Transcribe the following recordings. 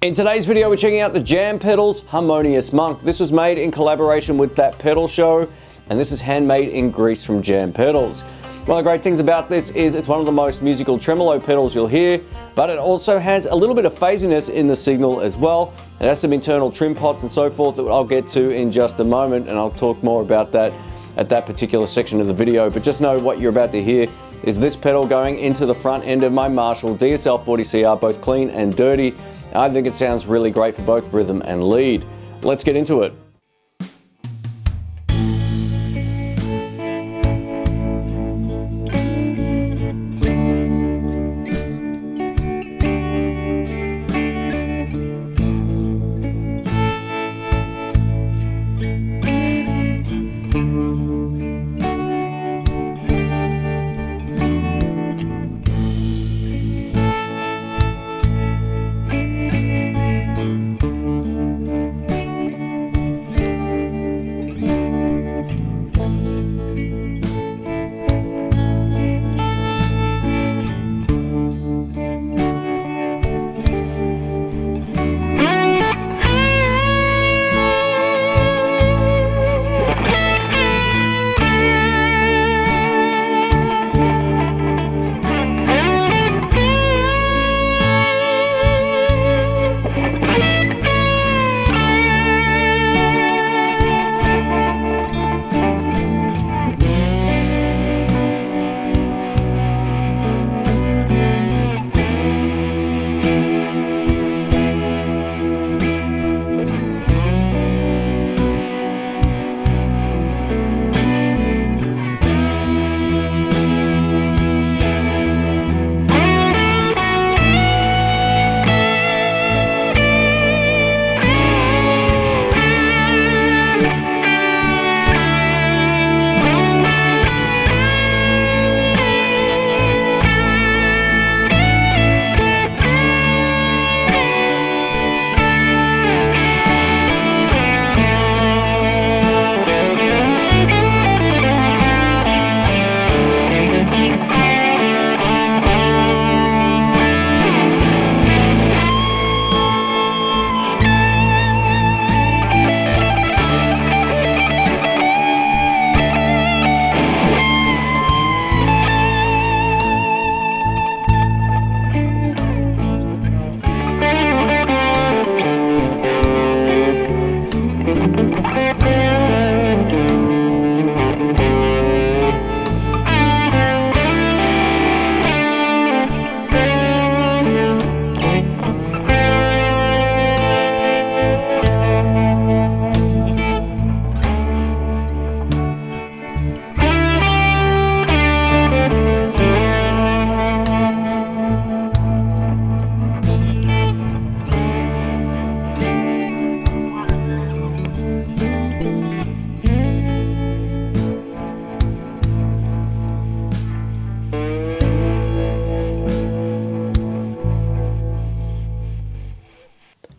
In today's video, we're checking out the Jam Pedals Harmonious Monk. This was made in collaboration with That Pedal Show, and this is handmade in Greece from Jam Pedals. One of the great things about this is it's one of the most musical tremolo pedals you'll hear, but it also has a little bit of phasiness in the signal as well. It has some internal trim pots and so forth that I'll get to in just a moment, and I'll talk more about that at that particular section of the video. But just know what you're about to hear is this pedal going into the front end of my Marshall DSL40CR, both clean and dirty. I think it sounds really great for both rhythm and lead. Let's get into it.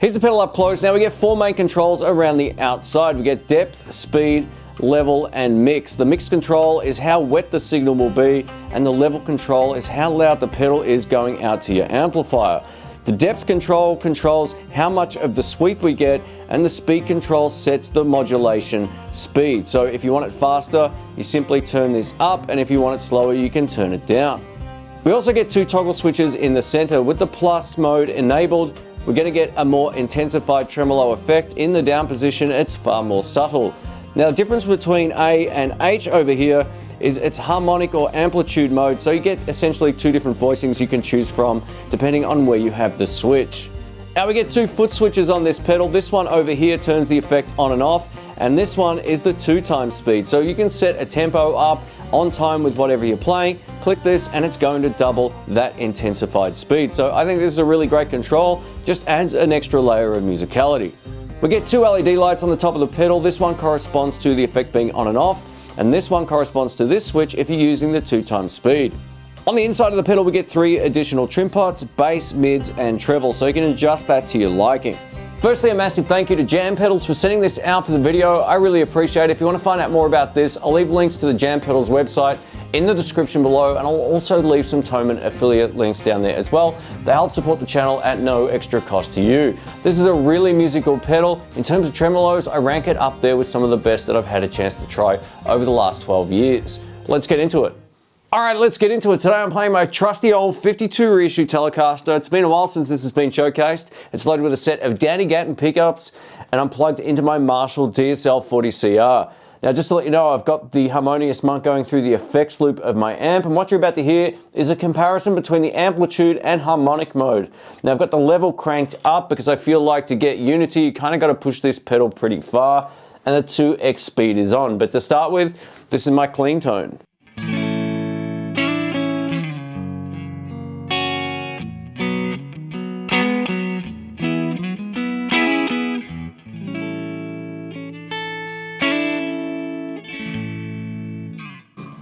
Here's the pedal up close. Now we get four main controls around the outside. We get depth, speed, level, and mix. The mix control is how wet the signal will be, and the level control is how loud the pedal is going out to your amplifier. The depth control controls how much of the sweep we get, and the speed control sets the modulation speed. So if you want it faster, you simply turn this up, and if you want it slower, you can turn it down. We also get two toggle switches in the center. With the plus mode enabled, we're going to get a more intensified tremolo effect. In the down position, it's far more subtle. Now the difference between A and H over here is it's harmonic or amplitude mode, so you get essentially two different voicings you can choose from depending on where you have the switch. Now we get two foot switches on this pedal. This one over here turns the effect on and off, and this one is the 2x speed. So you can set a tempo up on time with whatever you're playing. Click this and it's going to double that intensified speed. So I think this is a really great control, just adds an extra layer of musicality. We get two LED lights on the top of the pedal. This one corresponds to the effect being on and off, and this one corresponds to this switch if you're using the 2x speed. On the inside of the pedal we get 3 additional trim pots, bass, mids and treble, so you can adjust that to your liking. Firstly, a massive thank you to Jam Pedals for sending this out for the video. I really appreciate it. If you want to find out more about this, I'll leave links to the Jam Pedals website in the description below, and I'll also leave some Thomann affiliate links down there as well. They help support the channel at no extra cost to you. This is a really musical pedal. In terms of tremolos, I rank it up there with some of the best that I've had a chance to try over the last 12 years. Let's get into it. Alright, let's get into it. Today I'm playing my trusty old 52 reissue Telecaster. It's been a while since this has been showcased. It's loaded with a set of Danny Gatton pickups, and I'm plugged into my Marshall DSL40CR. Now, just to let you know, I've got the Harmonious Monk going through the effects loop of my amp, and what you're about to hear is a comparison between the amplitude and harmonic mode. Now, I've got the level cranked up because I feel like to get unity, you kind of got to push this pedal pretty far, and the 2x speed is on. But to start with, this is my clean tone.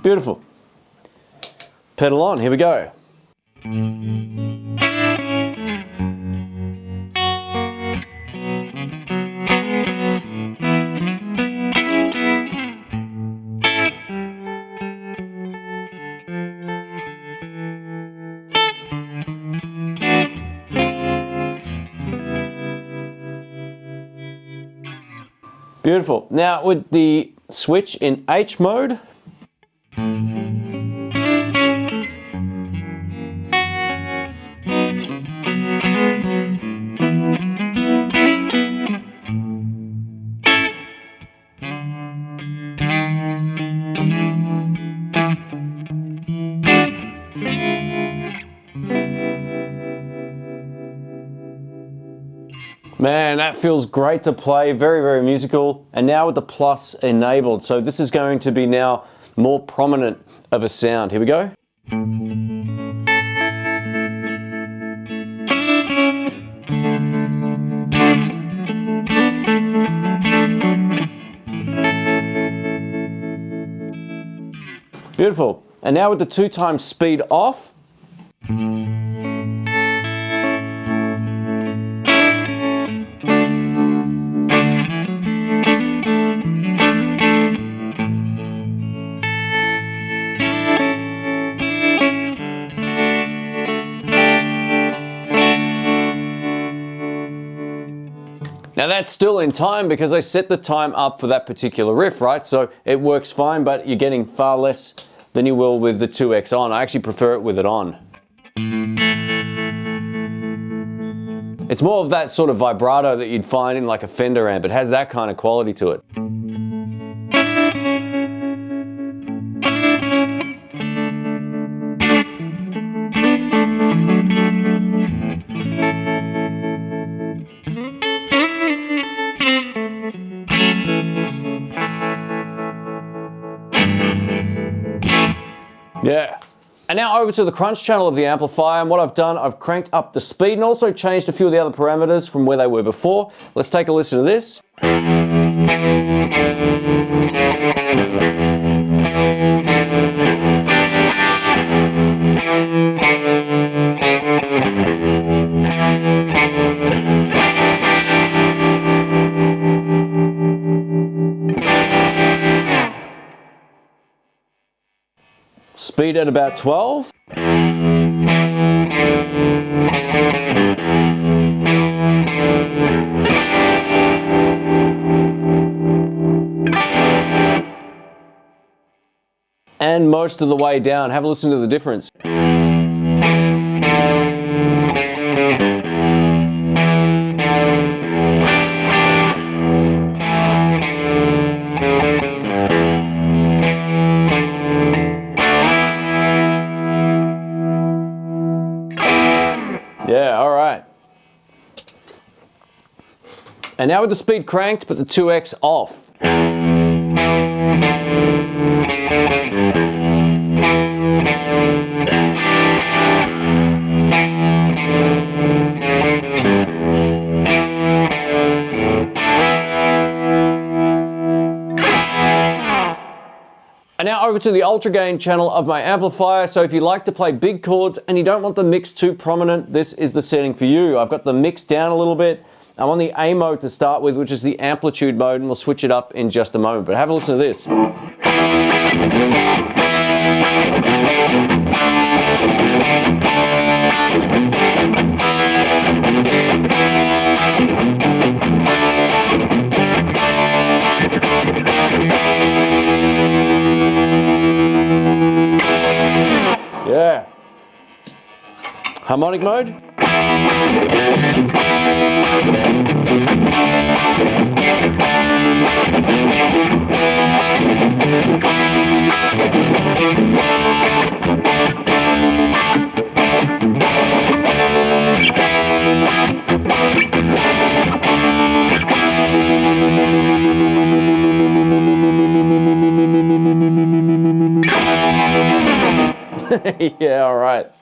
Beautiful. Pedal on, here we go. Beautiful. Now with the switch in H mode, man, that feels great to play, very, very musical. And now with the plus enabled, so this is going to be now more prominent of a sound. Here we go. Beautiful. And now with the 2x speed off, now that's still in time because I set the time up for that particular riff, right? So it works fine, but you're getting far less than you will with the 2x on. I actually prefer it with it on. It's more of that sort of vibrato that you'd find in like a Fender amp. It has that kind of quality to it. Yeah. And now over to the crunch channel of the amplifier, and what I've done, I've cranked up the speed and also changed a few of the other parameters from where they were before. Let's take a listen to this. Speed at about 12. And most of the way down. Have a listen to the difference. Yeah, all right. And now with the speed cranked, but the 2x off. And now over to the ultra gain channel of my amplifier. So if you like to play big chords and you don't want the mix too prominent, this is the setting for you. I've got the mix down a little bit. I'm on the A mode to start with, which is the amplitude mode, and we'll switch it up in just a moment. But have a listen to this. Yeah. Harmonic mode. Yeah, all right.